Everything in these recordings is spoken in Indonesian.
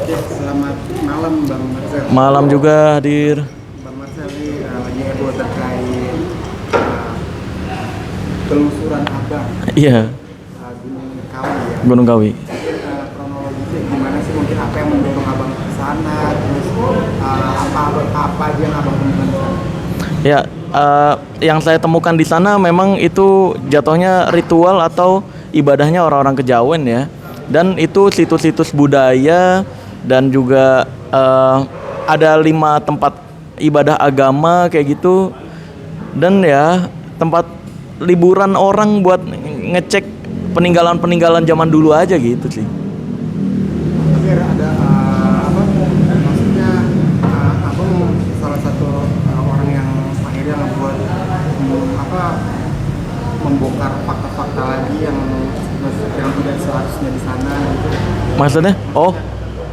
Oke, selamat malam Bang Marcel. Malam juga hadir. Bang Marcel ini lagi heboh terkait uh, telusuran abang Iya, Gunung Kawi ya. Gunung Kawi. Kronologisnya gimana sih, mungkin apa yang mendorong abang ke sana, terus apa aja yang abang temukan di sana? Ya, yang saya temukan di sana memang itu jatuhnya ritual atau ibadahnya orang-orang Kejawen ya. Dan itu situs-situs budaya dan juga ada 5 tempat ibadah agama kayak gitu. Dan ya tempat liburan orang buat ngecek peninggalan-peninggalan zaman dulu aja gitu sih. Tapi ada apa? Maksudnya abang salah satu orang yang akhirnya membuat membongkar fakta-fakta lagi yang tidak seharusnya di sana gitu. Maksudnya? Oh,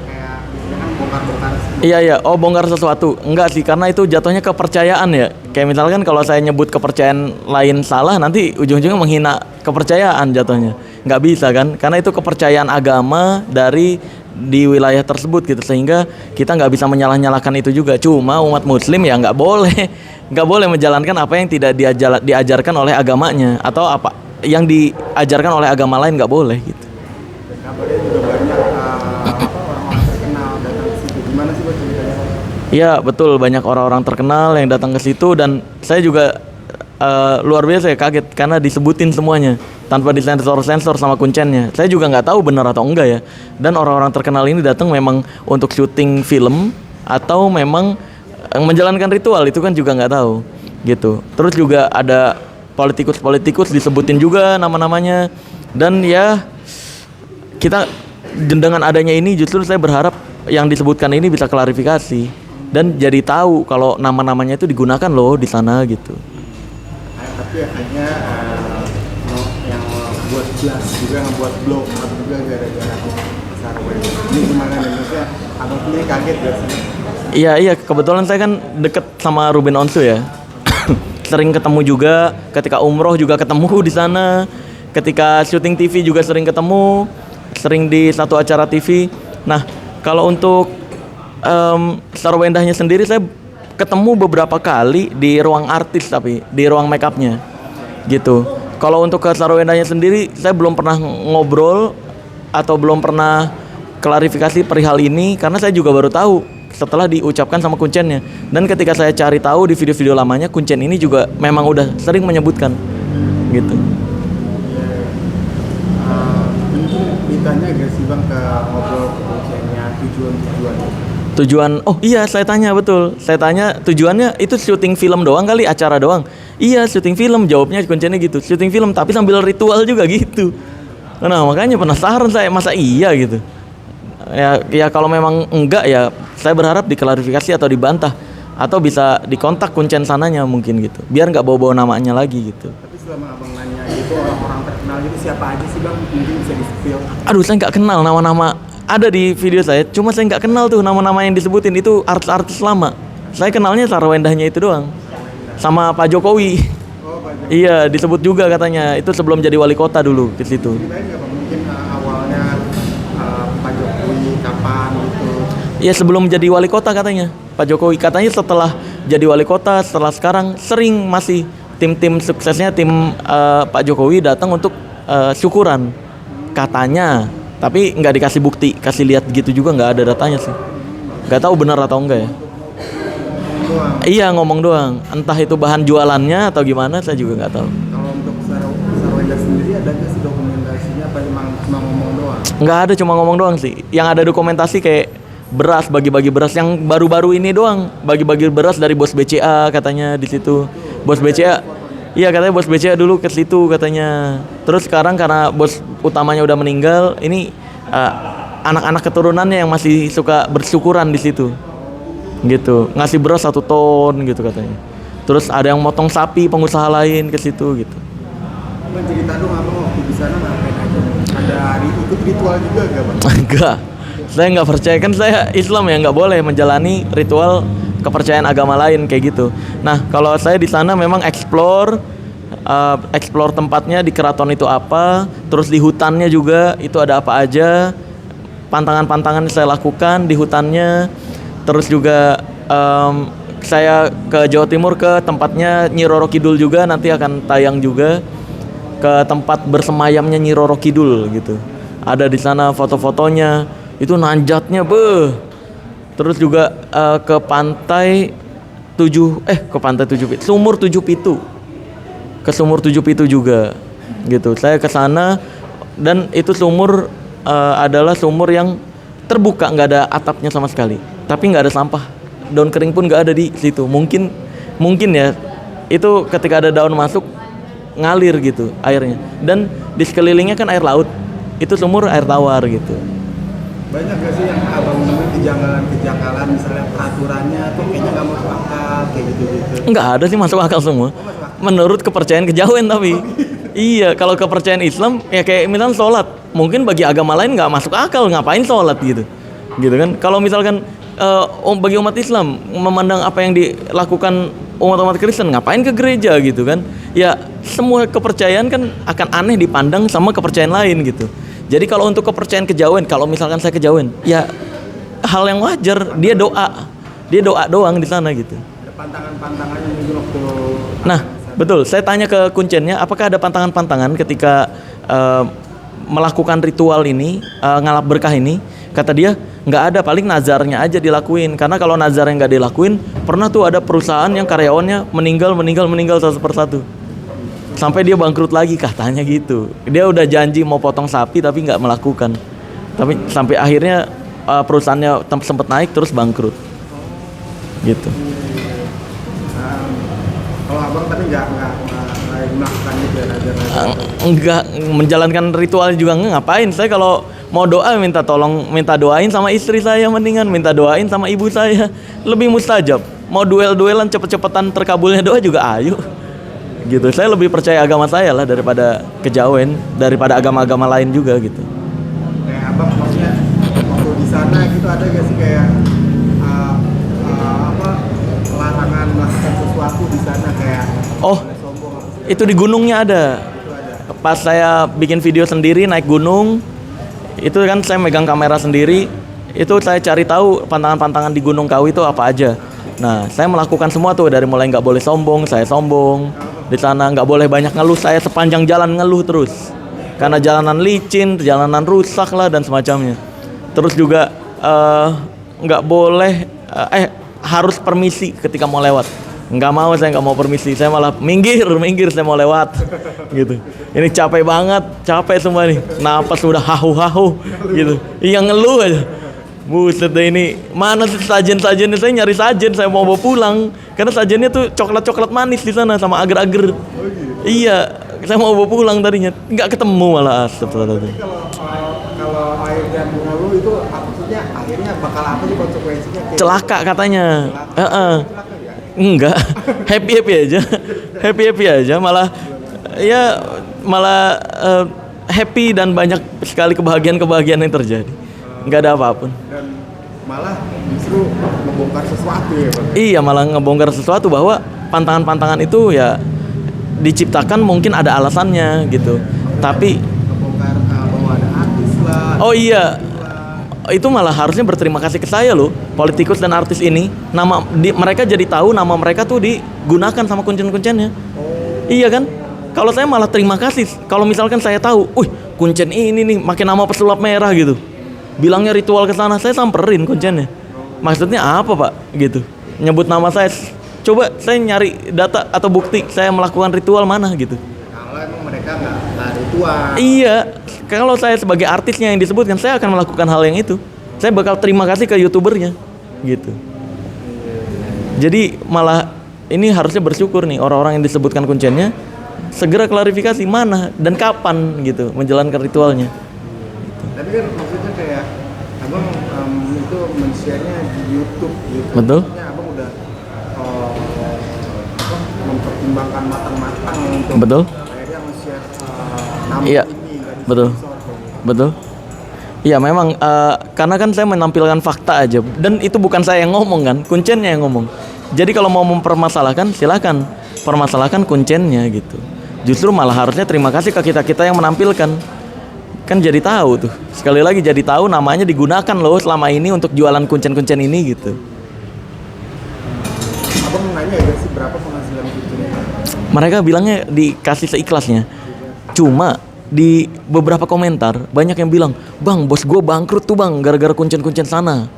Kayak biasanya kan bongkar-bongkar. iya. Oh, bongkar sesuatu. Enggak sih, karena itu jatuhnya kepercayaan ya. Kayak misalkan kalau saya nyebut kepercayaan lain salah, nanti ujung-ujungnya menghina kepercayaan jatuhnya. Nggak bisa kan? Karena itu kepercayaan agama dari di wilayah tersebut gitu, sehingga kita nggak bisa menyalah-nyalahkan itu juga. Cuma umat muslim ya nggak boleh nggak boleh menjalankan apa yang tidak diajarkan oleh agamanya, atau apa yang diajarkan oleh agama lain nggak boleh gitu. Dan kabarnya juga banyak orang-orang terkenal datang ke situ. Gimana sih Bang ceritanya? Iya betul, banyak orang-orang terkenal yang datang ke situ, dan saya juga luar biasa ya, kaget karena disebutin semuanya tanpa disensor-sensor sama kuncennya. Saya juga nggak tahu benar atau enggak ya. Dan orang-orang terkenal ini datang memang untuk syuting film atau memang menjalankan ritual, itu kan juga nggak tahu gitu. Terus juga ada politikus-politikus disebutin juga nama-namanya. Dan ya kita dengan adanya ini justru saya berharap yang disebutkan ini bisa klarifikasi dan jadi tahu kalau nama-namanya itu digunakan loh di sana gitu. Tapi hanya yang buat blast juga, ngebuat blog juga gara-gara Sarwen. Ini gimana nih, maksudnya abang sendiri kaget gak sih? Iya, kebetulan saya kan deket sama Ruben Onsu ya. Sering ketemu juga, ketika umroh juga ketemu di sana. Ketika syuting TV juga sering ketemu, sering di satu acara TV. Nah, kalau untuk Sarwendahnya sendiri saya ketemu beberapa kali di ruang artis, tapi di ruang make upnya gitu. Kalau untuk ke Sarwendahnya sendiri saya belum pernah ngobrol atau belum pernah klarifikasi perihal ini, karena saya juga baru tahu setelah diucapkan sama kuncennya. Dan ketika saya cari tahu di video-video lamanya, kuncen ini juga memang udah sering menyebutkan gitu. Mungkin ditanya gak sih Bang ke ngobrol ke kuncennya tujuan? Oh iya, saya tanya, betul. Saya tanya tujuannya itu syuting film doang kali, acara doang. Iya, syuting film, jawabnya kuncennya gitu. Syuting film tapi sambil ritual juga gitu. Nah, makanya penasaran saya, masa iya gitu. Ya kalau memang enggak ya saya berharap diklarifikasi atau dibantah, atau bisa dikontak kuncen sananya mungkin gitu, biar nggak bawa-bawa namanya lagi gitu. Tapi selama abang nanya itu orang-orang terkenal gitu siapa aja sih Bang? Mungkin bisa di-spill. Aduh, saya nggak kenal nama-nama, ada di video saya, cuma saya nggak kenal tuh nama-nama yang disebutin, itu artis-artis lama. Saya kenalnya Sarwendahnya itu doang, sama Pak Jokowi. Oh, Pak Jokowi. Iya, disebut juga katanya, itu sebelum jadi wali kota dulu ke situ. Ceritain nggak Bang, mungkin awalnya Pak Jokowi kapan gitu? Iya, sebelum jadi wali kota katanya Pak Jokowi. Katanya setelah jadi wali kota, setelah sekarang sering masih tim-tim suksesnya tim Pak Jokowi datang untuk syukuran katanya. Tapi nggak dikasih bukti, kasih lihat gitu juga nggak ada datanya sih. Nggak tahu benar atau enggak ya. Iya, ngomong doang. Entah itu bahan jualannya atau gimana, saya juga nggak tahu. Kalau untuk Sarwendah sendiri ada nggak sih dokumentasinya, apa cuma ngomong doang? Nggak ada, cuma ngomong doang sih. Yang ada dokumentasi kayak beras, bagi-bagi beras yang baru-baru ini doang. Bagi-bagi beras dari bos BCA katanya di situ. Bos BCA. Iya, katanya bos BCA dulu ke situ katanya. Terus sekarang karena bos utamanya udah meninggal, ini anak-anak keturunannya yang masih suka bersyukuran di situ. Gitu. Ngasih beras 1 ton gitu katanya. Terus ada yang motong sapi pengusaha lain ke situ gitu. Bang, cerita dong abang waktu di sana ngapain aja? Ada ikut ritual juga gak Bang? Enggak. Saya nggak percaya, kan saya Islam ya, nggak boleh menjalani ritual kepercayaan agama lain kayak gitu. Nah, kalau saya di sana memang explore tempatnya di keraton itu apa, terus di hutannya juga itu ada apa aja. pantangan-pantangan saya lakukan di hutannya. Terus juga saya ke Jawa Timur ke tempatnya Nyi Roro Kidul juga, nanti akan tayang juga ke tempat bersemayamnya Nyi Roro Kidul gitu. Ada di sana foto-fotonya, itu nanjatnya Terus juga ke pantai Sumur Tujuh Pitu. Ke Sumur Tujuh Pitu juga gitu. Saya ke sana dan itu sumur adalah sumur yang terbuka, nggak ada atapnya sama sekali, tapi nggak ada sampah, daun kering pun nggak ada di situ. Mungkin ya itu ketika ada daun masuk ngalir gitu airnya, dan di sekelilingnya kan air laut, itu sumur air tawar gitu. Banyak gak sih yang abang nemuin kejanggalan misalnya peraturannya tuh kayaknya nggak masuk akal kayak gitu-gitu? Nggak ada sih masuk akal semua. Menurut kepercayaan kejawen tapi. Iya, kalau kepercayaan Islam ya kayak misalnya sholat, mungkin bagi agama lain nggak masuk akal, ngapain sholat gitu kan. Kalau misalkan bagi umat Islam memandang apa yang dilakukan umat-umat Kristen, ngapain ke gereja gitu kan. Ya semua kepercayaan kan akan aneh dipandang sama kepercayaan lain gitu. Jadi kalau untuk kepercayaan kejawen, kalau misalkan saya kejawen, ya hal yang wajar, dia doa doang di sana gitu. Ada pantangan-pantangannya gitu waktu. Nah, betul. Saya tanya ke kuncennya, apakah ada pantangan-pantangan ketika melakukan ritual ini, ngalap berkah ini? Kata dia, nggak ada, paling nazarnya aja dilakuin. Karena kalau nazarnya nggak dilakuin, pernah tuh ada perusahaan yang karyawannya meninggal satu persatu. Sampai dia bangkrut lagi, katanya gitu. Dia udah janji mau potong sapi tapi nggak melakukan. Tapi sampai akhirnya perusahaannya sempat naik terus bangkrut. Gitu. Kalau abang tadi nggak melakukan itu ya, enggak menjalankan ritual juga ngapain. Saya kalau mau doa minta doain sama istri saya, mendingan minta doain sama ibu saya, lebih mustajab. Mau duelan cepet-cepetan terkabulnya doa juga ayo gitu. Saya lebih percaya agama saya lah daripada kejawen, daripada agama-agama lain juga gitu. Kayak abang maksudnya waktu di sana gitu ada gak sih kayak larangan melakukan sesuatu di sana kayak sombong apa? Itu di gunungnya ada. Pas saya bikin video sendiri naik gunung, itu kan saya megang kamera sendiri, itu saya cari tahu pantangan-pantangan di Gunung Kawi itu apa aja. Nah, saya melakukan semua tuh, dari mulai nggak boleh sombong, saya sombong. Di sana nggak boleh banyak ngeluh, saya sepanjang jalan ngeluh terus. Karena jalanan licin, jalanan rusak lah dan semacamnya. Terus juga nggak boleh, harus permisi ketika mau lewat. Saya nggak mau permisi, saya malah minggir saya mau lewat gitu. Ini capek semua nih, napas udah hahu gitu. Iya ngeluh aja. Buset deh, ini mana sih sajen-sajennya, saya nyari sajen, saya mau bawa pulang karena sajennya tuh coklat manis di sana sama agar-agar. Iya, saya mau bawa pulang tadinya, nggak ketemu malah. Kalau akhirnya mengeluh itu maksudnya akhirnya bakal apa sih konsekuensinya? Celaka katanya. Enggak, happy aja, malah happy dan banyak sekali kebahagiaan yang terjadi. Nggak ada apapun. Dan malah justru ngebongkar sesuatu ya Bang? Iya, malah ngebongkar sesuatu bahwa pantangan-pantangan itu ya diciptakan mungkin ada alasannya gitu. Tapi ngebongkar bahwa ada artis lah. Oh iya, itu malah harusnya berterima kasih ke saya loh, politikus dan artis ini. Mereka jadi tahu nama mereka tuh digunakan sama kuncen-kuncennya. Iya kan? Kalau saya malah terima kasih. Kalau misalkan saya tahu, kuncen ini nih makin nama pesulap merah gitu, bilangnya ritual ke sana, saya samperin kuncennya. Maksudnya apa Pak? Gitu. Nyebut nama saya. Coba saya nyari data atau bukti saya melakukan ritual mana gitu. Kalau emang mereka nggak ritual. Iya. Kalau saya sebagai artisnya yang disebutkan, saya akan melakukan hal yang itu. Saya bakal terima kasih ke YouTubernya gitu. Jadi malah ini harusnya bersyukur nih orang-orang yang disebutkan kuncennya, segera klarifikasi mana dan kapan gitu menjalankan ritualnya. Tapi kan maksudnya kayak abang itu men-share-nya di YouTube gitu. Betul. Maksudnya abang udah mempertimbangkan matang-matang untuk Betul. akhirnya men-share nama Iya. ini. Betul. Iya memang karena kan saya menampilkan fakta aja, dan itu bukan saya yang ngomong kan, kuncennya yang ngomong. Jadi kalau mau mempermasalahkan, silakan permasalahkan kuncennya gitu. Justru malah harusnya terima kasih ke kita yang menampilkan. Kan jadi tahu tuh. Sekali lagi jadi tahu namanya digunakan loh selama ini untuk jualan kuncen-kuncen ini gitu. Abang nanya aja sih berapa penghasilan kuncennya? Mereka bilangnya dikasih seikhlasnya. Cuma di beberapa komentar banyak yang bilang, "Bang, bos gue bangkrut tuh bang gara-gara kuncen-kuncen sana."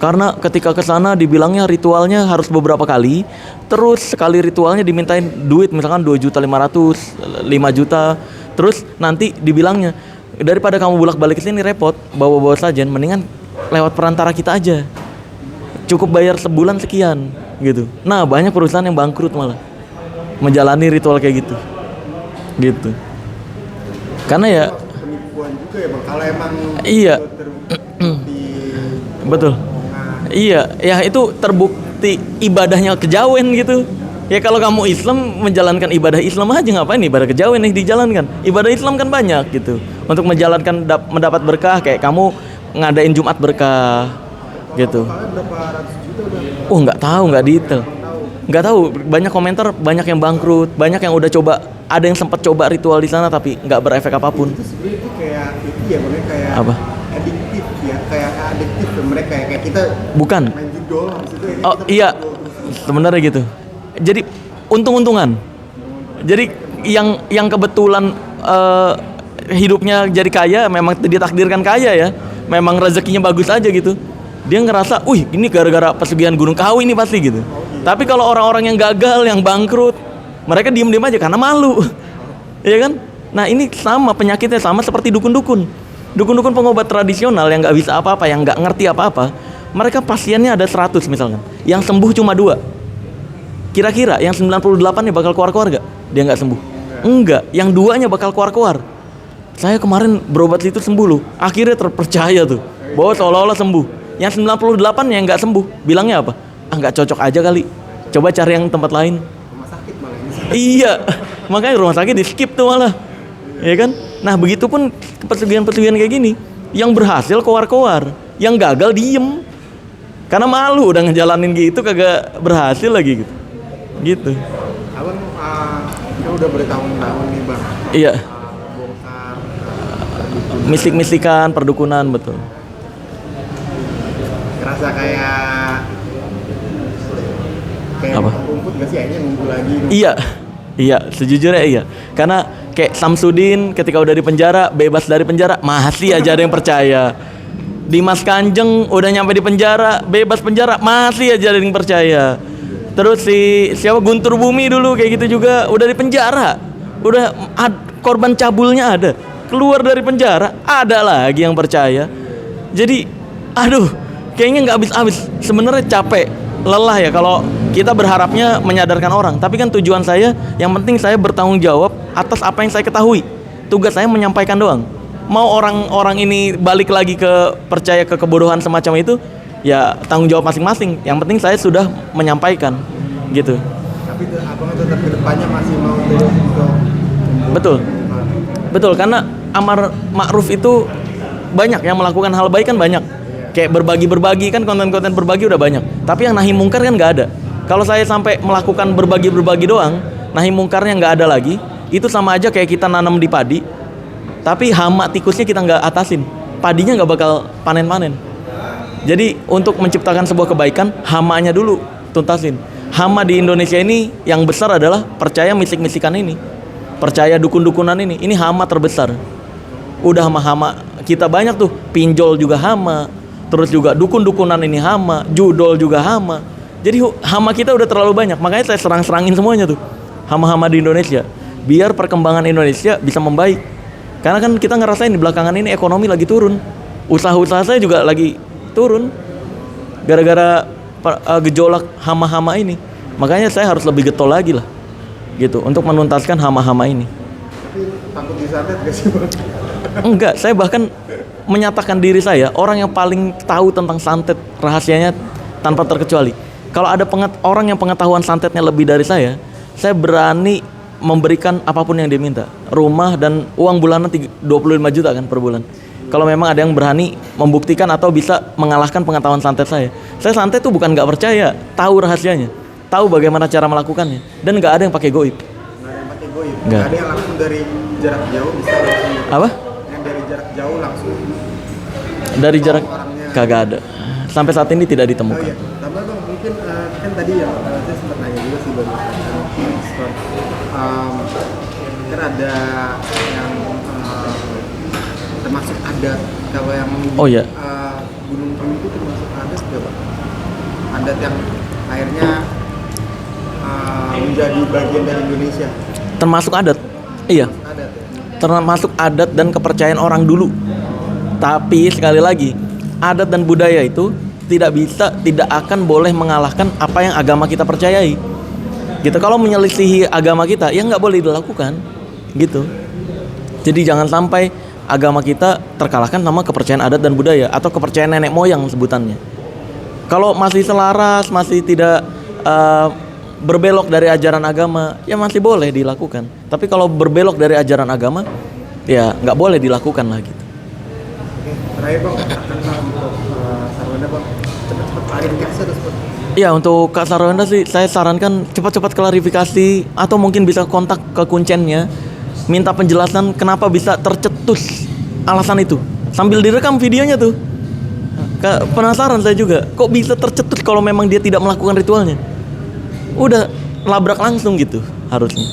Karena ketika ke sana dibilangnya ritualnya harus beberapa kali, terus sekali ritualnya dimintain duit misalkan 2.500.000, 5 juta. Terus nanti dibilangnya, daripada kamu bolak-balik ke sini repot, bawa-bawa sajen, mendingan lewat perantara kita aja. Cukup bayar sebulan sekian gitu. Nah, banyak perusahaan yang bangkrut malah menjalani ritual kayak gitu. Gitu. Karena ya Penipuan juga ya bang, kalau emang iya. terbukti Betul. Iya, ya itu terbukti ibadahnya kejawen gitu. Ya kalau kamu Islam menjalankan ibadah Islam aja, ngapain ibadah kejawen nih dijalankan? Ibadah Islam kan banyak gitu. Untuk menjalankan mendapat berkah kayak kamu ngadain Jumat berkah gitu. kalian berapa ratus juta udah? Oh nggak tahu, nggak detail. Nggak tahu. Banyak komentar, banyak yang bangkrut, banyak yang udah coba. Ada yang sempat coba ritual di sana tapi nggak berefek apapun. Itu sebenarnya itu kayak itu ya bang, kayak Apa? adiktif ya, kayak adiktif ya mereka ya, kayak kita Bukan. main judol maksudnya ini Oh kita iya, main judol terus. sebenarnya gitu. Jadi untung-untungan. Jadi yang kebetulan hidupnya jadi kaya, memang ditakdirkan kaya ya. Memang rezekinya bagus aja gitu. Dia ngerasa, "Wih, ini gara-gara pesugihan Gunung Kawi ini pasti gitu." Tapi kalau orang-orang yang gagal, yang bangkrut, mereka diem-diem aja karena malu. Iya kan? Nah, ini sama penyakitnya sama seperti dukun-dukun. Dukun-dukun pengobat tradisional yang nggak bisa apa-apa, yang nggak ngerti apa-apa, mereka pasiennya ada 100 misalkan, yang sembuh cuma 2. Kira-kira yang 98-nya bakal keluar-keluar gak? Dia nggak sembuh? Enggak, yang 2-nya bakal keluar-keluar. Saya kemarin berobat itu sembuh loh. Akhirnya terpercaya tuh bahwa seolah-olah sembuh. Yang 98-nya yang nggak sembuh, bilangnya apa? Ah, nggak cocok aja kali. Coba cari yang tempat lain. Rumah sakit malah ini. Iya, makanya rumah sakit di skip tuh malah, ya kan? Nah begitupun pesugihan-pesugihan kayak gini, yang berhasil keluar-keluar, yang gagal diem, karena malu udah ngejalanin gitu kagak berhasil lagi gitu, gitu. Abang kan udah bertahun-tahun nih bang, Iya, bongkar mistik-mistikan, perdukunan betul. ngerasa kayak Apa? rumput gak sih, akhirnya nunggu lagi nunggu. Iya, iya, sejujurnya iya. Karena kayak Samsudin ketika udah di penjara, bebas dari penjara, masih aja ada yang percaya. Dimas Kanjeng udah nyampe di penjara, bebas penjara, masih aja ada yang percaya. Terus siapa Guntur Bumi dulu kayak gitu juga, udah di penjara, udah korban cabulnya ada, keluar dari penjara, ada lagi yang percaya. Jadi, aduh, kayaknya nggak habis-habis. Sebenarnya capek, lelah ya kalau kita berharapnya menyadarkan orang. Tapi kan tujuan saya, yang penting saya bertanggung jawab atas apa yang saya ketahui. Tugas saya menyampaikan doang. Mau orang-orang ini balik lagi ke percaya ke kebodohan semacam itu, ya tanggung jawab masing-masing. Yang penting saya sudah menyampaikan, gitu. Tapi abang tetap kedepannya masih mau terus untuk Betul, betul. Karena amar ma'ruf itu banyak yang melakukan hal baik kan banyak. Kayak berbagi kan, konten-konten berbagi udah banyak. Tapi yang nahi mungkar kan nggak ada. Kalau saya sampai melakukan berbagi doang, nahi mungkarnya nggak ada lagi, itu sama aja kayak kita nanam di padi, tapi hama tikusnya kita nggak atasin, padinya nggak bakal panen-panen. Jadi untuk menciptakan sebuah kebaikan, hamanya dulu tuntasin. Hama di Indonesia ini yang besar adalah percaya misik-misikan ini, percaya dukun-dukunan ini hama terbesar. Udah hama kita banyak tuh, pinjol juga hama, terus juga dukun-dukunan ini hama, judol juga hama. Jadi hama kita udah terlalu banyak, makanya saya serang-serangin semuanya tuh hama-hama di Indonesia, biar perkembangan Indonesia bisa membaik. Karena kan kita ngerasain di belakangan ini ekonomi lagi turun, usaha-usaha saya juga lagi turun gara-gara gejolak hama-hama ini. Makanya saya harus lebih getol lagi lah, gitu, untuk menuntaskan hama-hama ini. Tapi takut disantet gak sih bang? Enggak, saya bahkan menyatakan diri saya orang yang paling tahu tentang santet rahasianya tanpa terkecuali. Kalau ada orang yang pengetahuan santetnya lebih dari saya berani memberikan apapun yang dia minta. Rumah dan uang bulanan 25 juta kan per bulan. Kalau memang ada yang berani membuktikan atau bisa mengalahkan pengetahuan santet saya. Saya santet tuh bukan nggak percaya, tahu rahasianya, tahu bagaimana cara melakukannya, dan nggak ada yang pakai goib. Nggak ada yang pakai goib, Nggak. ada yang langsung dari jarak jauh bisa langsung. Apa? Yang dari jarak jauh langsung Dari jarak orangnya. kagak ada. Sampai saat ini tidak Oh ditemukan. iya, tambah bang mungkin kan tadi ya saya sempat nanya juga sih baru kan ada yang termasuk adat kalau yang Oh iya. Gunung Prui itu termasuk adat nggak bang? Adat yang akhirnya menjadi bagian dari Indonesia. Termasuk adat. Iya, Adat ya. termasuk adat dan kepercayaan orang dulu. Tapi sekali lagi, adat dan budaya itu tidak akan boleh mengalahkan apa yang agama kita percayai. Gitu. Kalau menyelisihi agama kita, ya nggak boleh dilakukan. Gitu. Jadi jangan sampai agama kita terkalahkan sama kepercayaan adat dan budaya atau kepercayaan nenek moyang sebutannya. Kalau masih selaras, masih tidak berbelok dari ajaran agama, ya masih boleh dilakukan. Tapi kalau berbelok dari ajaran agama, ya nggak boleh dilakukan lah gitu. Oke, terakhir bang, akan bang untuk Sarwenda bang, cepat-cepat klarifikasi atau seperti Ya untuk Kak Sarwenda sih saya sarankan cepat-cepat klarifikasi atau mungkin bisa kontak ke kuncennya, minta penjelasan kenapa bisa tercetus alasan itu. Sambil direkam videonya tuh. Penasaran saya juga, kok bisa tercetus kalau memang dia tidak melakukan ritualnya. Udah labrak langsung gitu harusnya.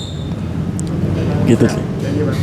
Gitu sih. Jadi bang.